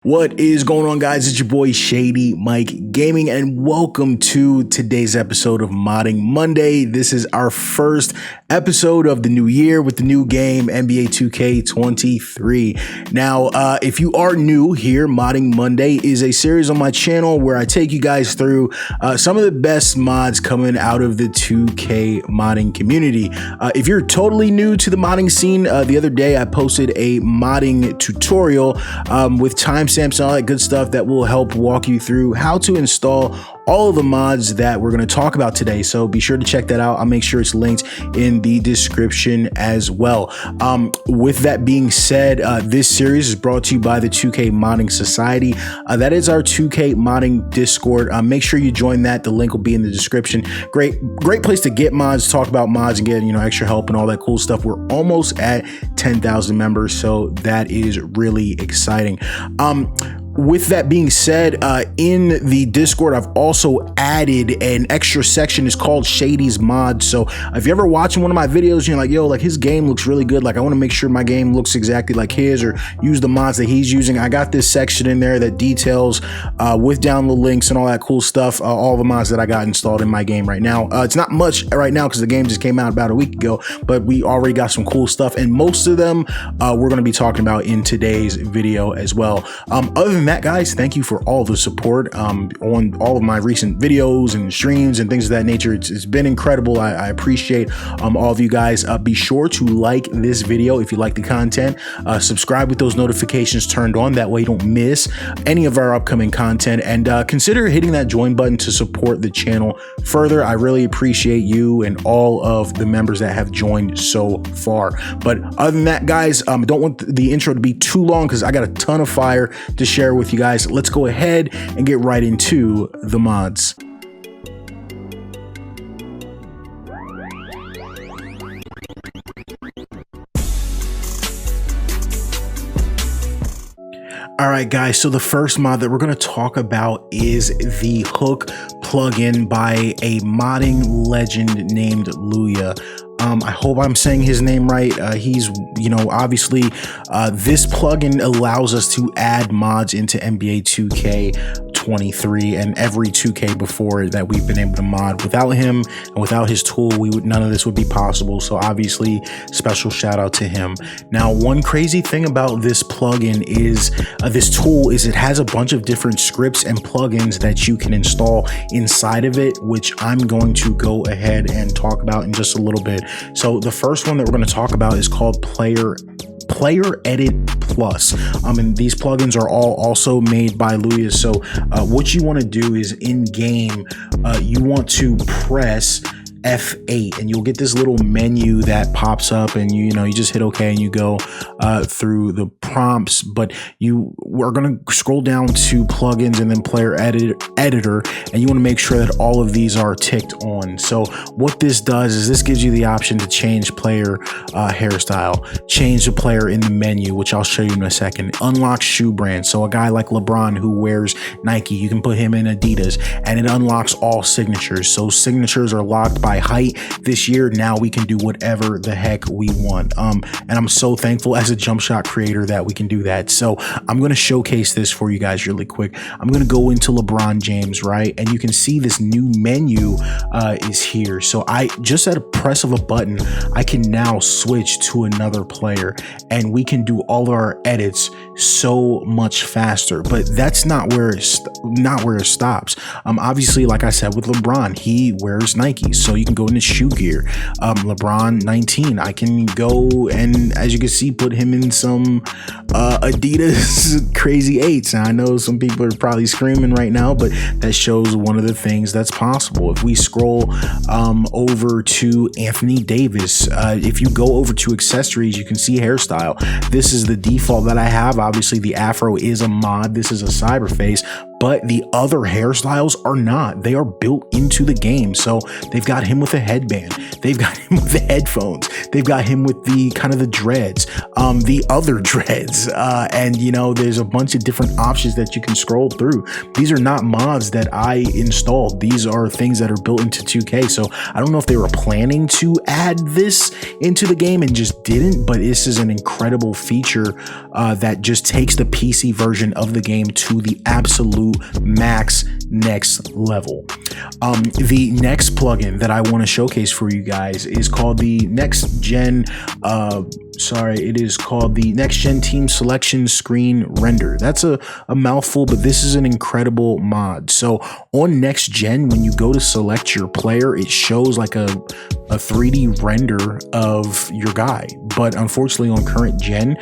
What is going on, guys? It's your boy ShadyMikeGaming, and welcome to today's episode of Modding Monday. This is our first episode of the new year with the new game NBA2K23. Now, if you are new here, Modding Monday is a series on my channel where I take you guys through some of the best mods coming out of the 2K modding community. If you're totally new to the modding scene, the other day I posted a modding tutorial with timestamps and all that good stuff that will help walk you through how to install all of the mods that we're going to talk about today. So be sure to check that out. I'll make sure it's linked in the description as well. With that being said, this series is brought to you by the 2K Modding Society. That is our 2K Modding Discord. Make sure you join that. The link will be in the description. Great place to get mods, talk about mods, and get extra help and all that cool stuff. We're almost at 10,000 members, so that is really exciting. With that being said, in the Discord, I've also added an extra section. It's called Shady's Mod. So if you're ever watching one of my videos, you're like, yo, like his game looks really good. Like I want to make sure my game looks exactly like his or use the mods that he's using. I got this section in there that details with download links and all that cool stuff, all the mods that I got installed in my game right now. It's not much right now because the game just came out about a week ago, but we already got some cool stuff, and most of them we're going to be talking about in today's video as well. Other than that, guys, thank you for all the support on all of my recent videos and streams and things of that nature. It's been incredible. I appreciate all of you guys. Be sure to like this video if you like the content. Subscribe with those notifications turned on, that way you don't miss any of our upcoming content, and consider hitting that join button to support the channel further. I really appreciate you and all of the members that have joined so far. But other than that, guys, don't want the intro to be too long because I got a ton of fire to share with you guys. Let's go ahead and get right into the mods. All right, guys, so the first mod that we're going to talk about is the hook plugin by a modding legend named Luya. I hope I'm saying his name right. He's, obviously this plugin allows us to add mods into NBA 2K23 and every 2K before that we've been able to mod. Without him and without his tool, none of this would be possible. So obviously, special shout out to him. Now, one crazy thing about this plugin is this tool is it has a bunch of different scripts and plugins that you can install inside of it, which I'm going to go ahead and talk about in just a little bit. So the first one that we're going to talk about is called Player Edit Plus. And these plugins are all also made by Luya. So what you want to do is in game, you want to press F8 and you'll get this little menu that pops up, and you just hit OK and you go through the prompts. But we're going to scroll down to plugins and then player editor, and you want to make sure that all of these are ticked on. So what this does is this gives you the option to change player hairstyle, change the player in the menu, which I'll show you in a second, unlock shoe brand. So a guy like LeBron who wears Nike, you can put him in Adidas, and it unlocks all signatures. So signatures are locked by height. This year now we can do whatever the heck we want, and I'm so thankful as a jump shot creator that we can do that. So I'm going to showcase this for you guys really quick. I'm going to go into LeBron James, right, and you can see this new menu is here. So I just at a press of a button I can now switch to another player, and we can do all our edits so much faster. But that's not where it stops. Obviously, like I said, with LeBron, he wears Nike, so you can go into shoe gear. LeBron 19, I can go and, as you can see, put him in some Adidas crazy 8s. Now I know some people are probably screaming right now, but that shows one of the things that's possible. If we scroll over to Anthony Davis, if you go over to accessories, you can see hairstyle. This is the default that I have. Obviously the afro is a mod. This is a cyber face, but the other hairstyles are not. They are built into the game. So they've got him with a headband, they've got him with the headphones, they've got him with the kind of the dreads, the other dreads, and you know, there's a bunch of different options that you can scroll through. These are not mods that I installed. These are things that are built into 2K. So I don't know if they were planning to add this into the game and just didn't, but this is an incredible feature that just takes the PC version of the game to the absolute max next level. The next plugin that I want to showcase for you guys is called the Next Gen it is called the Next Gen Team Selection Screen Render. That's a mouthful, but this is an incredible mod. So on Next Gen, when you go to select your player, it shows like a 3D render of your guy. But unfortunately on current gen,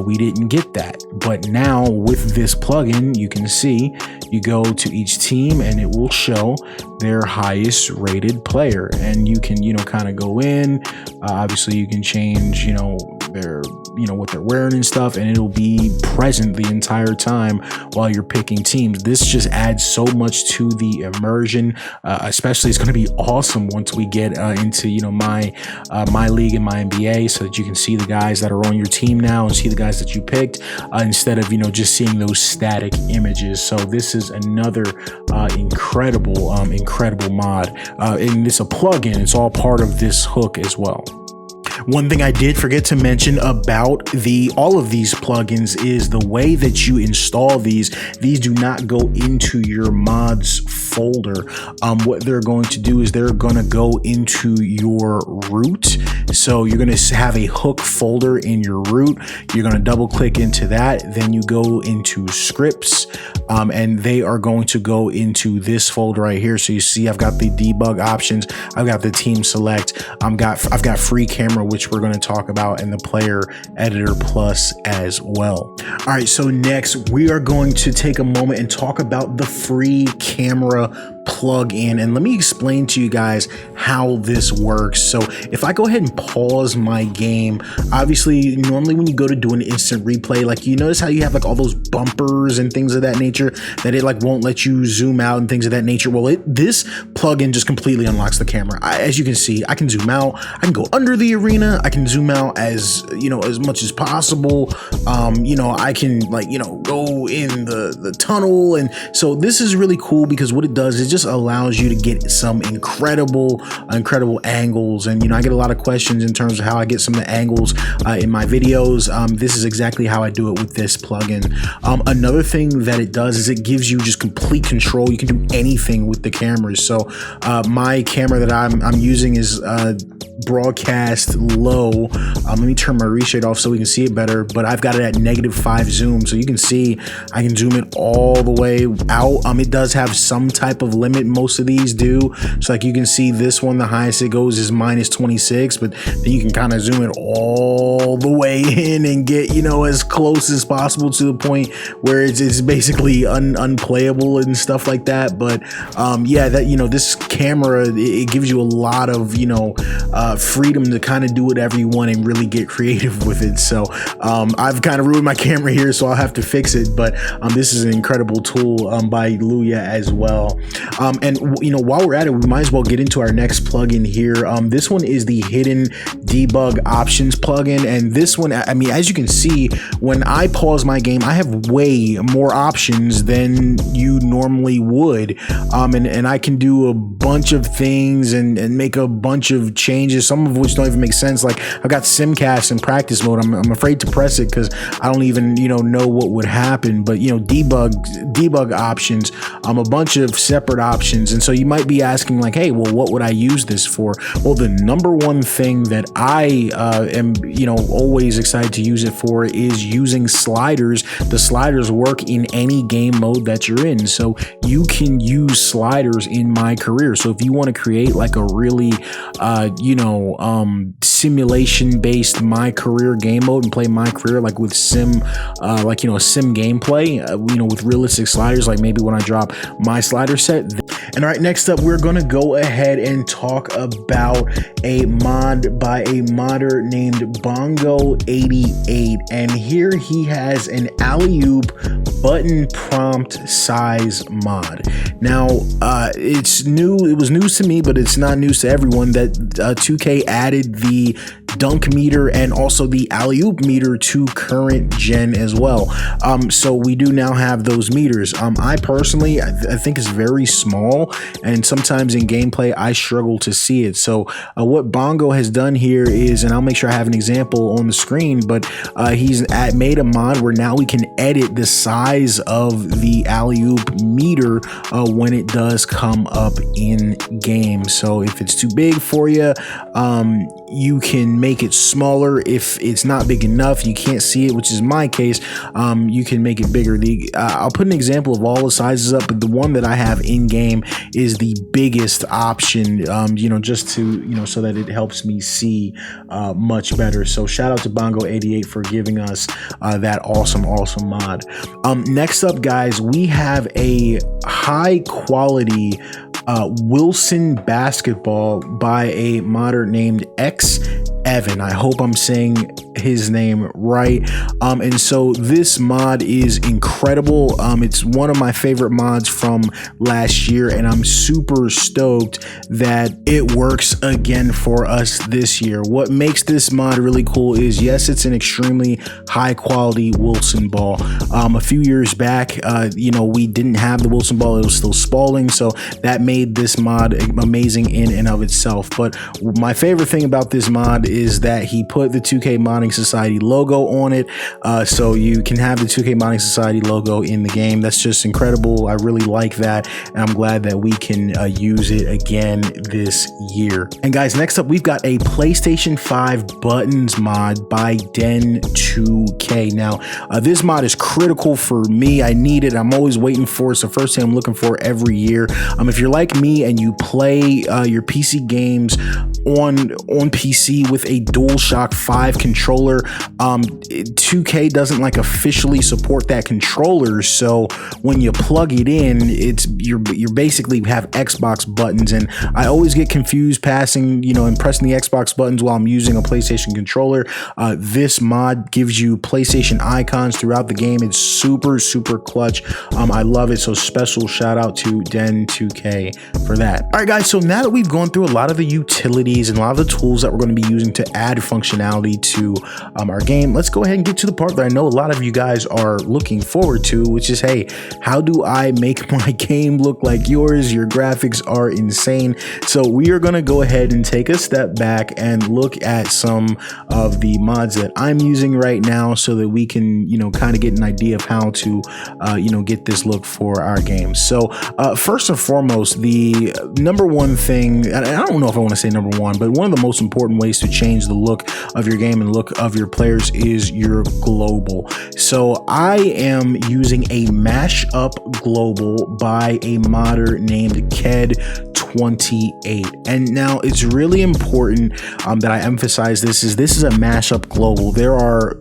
we didn't get that. But now with this plugin, you can see, you go to each team and it will show their highest rated player. And you can, you know, kind of go in, obviously you can change, you know, their, you know, what they're wearing and stuff, and it'll be present the entire time while you're picking teams. This just adds so much to the immersion. Especially it's going to be awesome once we get into, you know, my league and my NBA, so that you can see the guys that are on your team now and see the guys that you picked, instead of, you know, just seeing those static images. So this is another incredible mod, and it's a plugin. It's all part of this hook as well. One thing I did forget to mention about all of these plugins is the way that you install these do not go into your mods folder. What they're going to do is they're going to go into your root. So you're going to have a hook folder in your root. You're going to double click into that. Then you go into scripts, and they are going to go into this folder right here. So you see, I've got the debug options. I've got the team select. I've got free camera, which we're going to talk about, and the player editor plus as well. All right. So next we are going to take a moment and talk about the free camera plug-in, and let me explain to you guys how this works. So if I go ahead and pause my game, obviously normally when you go to do an instant replay, like, you notice how you have like all those bumpers and things of that nature that it like won't let you zoom out and things of that nature. Well, this plugin just completely unlocks the camera. As you can see, I can zoom out, I can go under the arena, I can zoom out as, you know, as much as possible. You know, I can, like, you know, go in the tunnel. And so this is really cool because what it does is just allows you to get some incredible angles. And, you know, I get a lot of questions in terms of how I get some of the angles in my videos. This is exactly how I do it with this plugin. Another thing that it does is it gives you just complete control. You can do anything with the cameras. So my camera that I'm using is broadcast low. Let me turn my reshade off so we can see it better, but I've got it at -5 zoom, so you can see I can zoom it all the way out. It does have some type of limit, most of these do. So like you can see this one, the highest it goes is -26, but then you can kind of zoom it all the way in and get, you know, as close as possible to the point where it's basically unplayable and stuff like that. But yeah, that, you know, this camera, it gives you a lot of, you know, freedom to kind of do whatever you want and really get creative with it. So I've kind of ruined my camera here, so I'll have to fix it. But this is an incredible tool by Luya as well. And you know, while we're at it, we might as well get into our next plugin here. This one is the hidden debug options plugin, and this one, I mean, as you can see, when I pause my game, I have way more options than you normally would, and I can do a bunch of things and make a bunch of changes, some of which don't even make sense. Like I've got simcast in practice mode. I'm afraid to press it because I don't even, you know what would happen. But, you know, debug options, a bunch of separate options. And so you might be asking like, hey, well, what would I use this for? Well, the number one thing that I am, you know, always excited to use it for is using sliders. The sliders work in any game mode that you're in. So you can use sliders in MyCareer. So if you want to create like a really, you know, simulation based MyCareer game mode and play MyCareer like with sim like, you know, sim gameplay, you know, with realistic sliders, like maybe when I drop my slider set. And all right, next up, we're gonna go ahead and talk about a mod by a modder named Bongo88, and here he has an alley-oop button prompt size mod. Now it's new, it was news to me, but it's not news to everyone that 2K added the dunk meter and also the alley-oop meter to current gen as well. So we do now have those meters. I personally, I think it's very small, and sometimes in gameplay I struggle to see it. So what Bongo has done here is, and I'll make sure I have an example on the screen, but he's made a mod where now we can edit the size of the alley-oop meter when it does come up in game. So if it's too big for you, you can make it smaller. If it's not big enough, you can't see it, which is my case, you can make it bigger. I'll put an example of all the sizes up, but the one that I have in game is the biggest option, you know, just to, you know, so that it helps me see much better. So shout out to Bongo88 for giving us that awesome mod. Next up, guys, we have a high quality Wilson basketball by a modder named Evan. I hope I'm saying his name right. And so this mod is incredible. It's one of my favorite mods from last year, and I'm super stoked that it works again for us this year. What makes this mod really cool is, yes, it's an extremely high quality Wilson ball. A few years back, you know, we didn't have the Wilson ball, it was still spalling, so that made this mod amazing in and of itself. But my favorite thing about this mod is that he put the 2K Modding Society logo on it, so you can have the 2K Modding Society logo in the game. That's just incredible. I really like that, and I'm glad that we can use it again this year. And guys, next up, we've got a PlayStation 5 buttons mod by Den2K. Now, this mod is critical for me. I need it. I'm always waiting for it. It's the first thing I'm looking for every year. If you're like me and you play your PC games on PC with a DualShock 5 controller, 2K doesn't like officially support that controller, so when you plug it in, you're basically have Xbox buttons, and I always get confused passing, you know, and pressing the Xbox buttons while I'm using a PlayStation controller. This mod gives you PlayStation icons throughout the game. It's super clutch. I love it, so special shout out to Den2K for that. All right, guys, so now that we've gone through a lot of the utilities and a lot of the tools that we're going to be using to add functionality to our game, let's go ahead and get to the part that I know a lot of you guys are looking forward to, which is, hey, how do I make my game look like yours? Your graphics are insane. So we are going to go ahead and take a step back and look at some of the mods that I'm using right now so that we can, you know, kind of get an idea of how to, you know, get this look for our game. So first and foremost, the number one thing, and I don't know if I want to say number one, but one of the most important ways to change the look of your game and look of your players is your global. So I am using a mashup global by a modder named Ked28, and now it's really important that I emphasize this is a mashup global. There are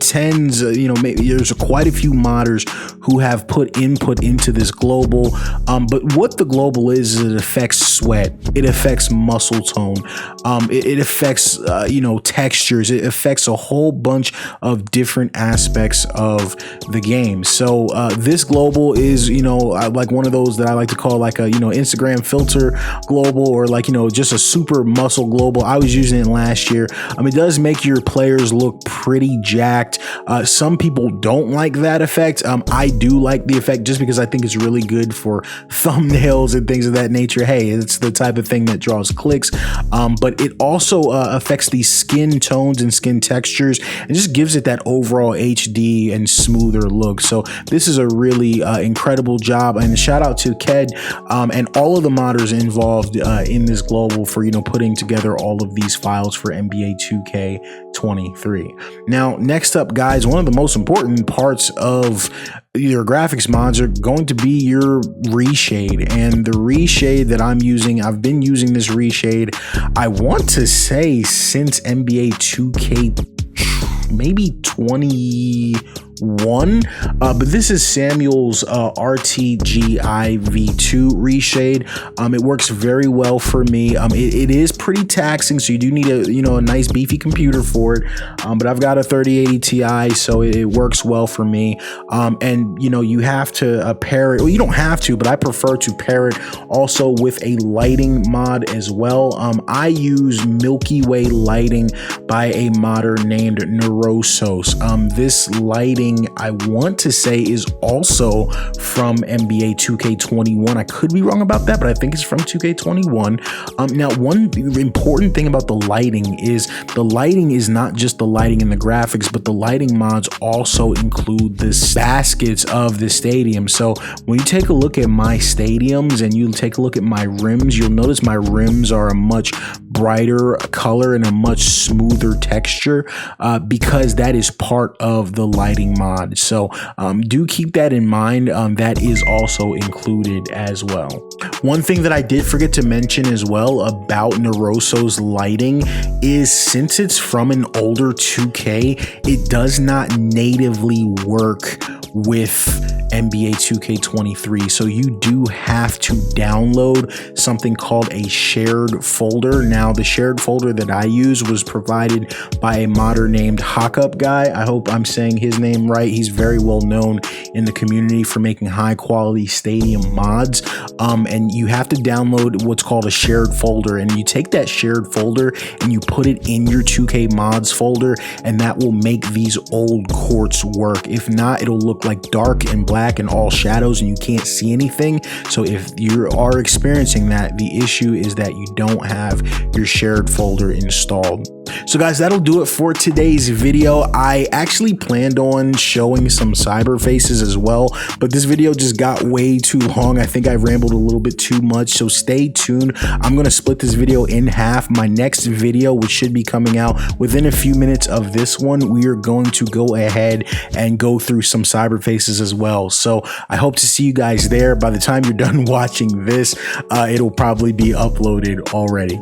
tens, you know, maybe there's quite a few modders who have put input into this global, but what the global is it affects sweat, it affects muscle tone, it affects you know, textures, it affects a whole bunch of different aspects of the game. So this global is, you know, like one of those that I like to call like a, you know, Instagram filter global, or like, you know, just a super muscle global. I was using it last year. It does make your players look pretty jacked. Some people don't like that effect. I do like the effect just because I think it's really good for thumbnails and things of that nature. Hey, it's the type of thing that draws clicks, but it also affects the skin tones and skin textures and just gives it that overall HD and smoother look. So this is a really incredible job, and shout out to Ked and all of the mods modders involved in this global for, you know, putting together all of these files for NBA 2K23. Now, next up, guys, one of the most important parts of your graphics mods are going to be your reshade, and the reshade that I'm using, I've been using this reshade, I want to say since NBA 2K maybe 21, but this is Samuel's RTGI V2 reshade. It works very well for me. It is pretty taxing, so you do need a a nice beefy computer for it, but I've got a 3080 Ti, so it works well for me. And you have to pair it, well, you don't have to, but I prefer to pair it also with a lighting mod as well. I use Milky Way lighting by a modder named R.O.S.E. This lighting, I want to say, is also from NBA 2K21. I could be wrong about that, but I think it's from 2K21. Now, one important thing about the lighting is not just the lighting in the graphics, but the lighting mods also include the baskets of the stadium. So when you take a look at my stadiums and you take a look at my rims, you'll notice my rims are a much brighter color and a much smoother texture, because that is part of the lighting mod. So do keep that in mind. That is also included as well. One thing that I did forget to mention as well about R.O.S.E's lighting is, since it's from an older 2K, it does not natively work with NBA 2K23, so you do have to download something called a shared folder. Now, the shared folder that I use was provided by a modder named Hawkup Guy. I hope I'm saying his name right. He's very well known in the community for making high quality stadium mods. And you have to download what's called a shared folder, and you take that shared folder and you put it in your 2K mods folder, and that will make these old courts work. If not, it'll look like dark and black and all shadows and you can't see anything. So if you are experiencing that, the issue is that you don't have your shared folder installed. So guys, that'll do it for today's video. I actually planned on showing some cyber faces as well, but this video just got way too long. I think I rambled a little bit too much, so stay tuned. I'm going to split this video in half. My next video, which should be coming out within a few minutes of this one, we are going to go ahead and go through some cyber faces as well. So I hope to see you guys there. By the time you're done watching this, it'll probably be uploaded already.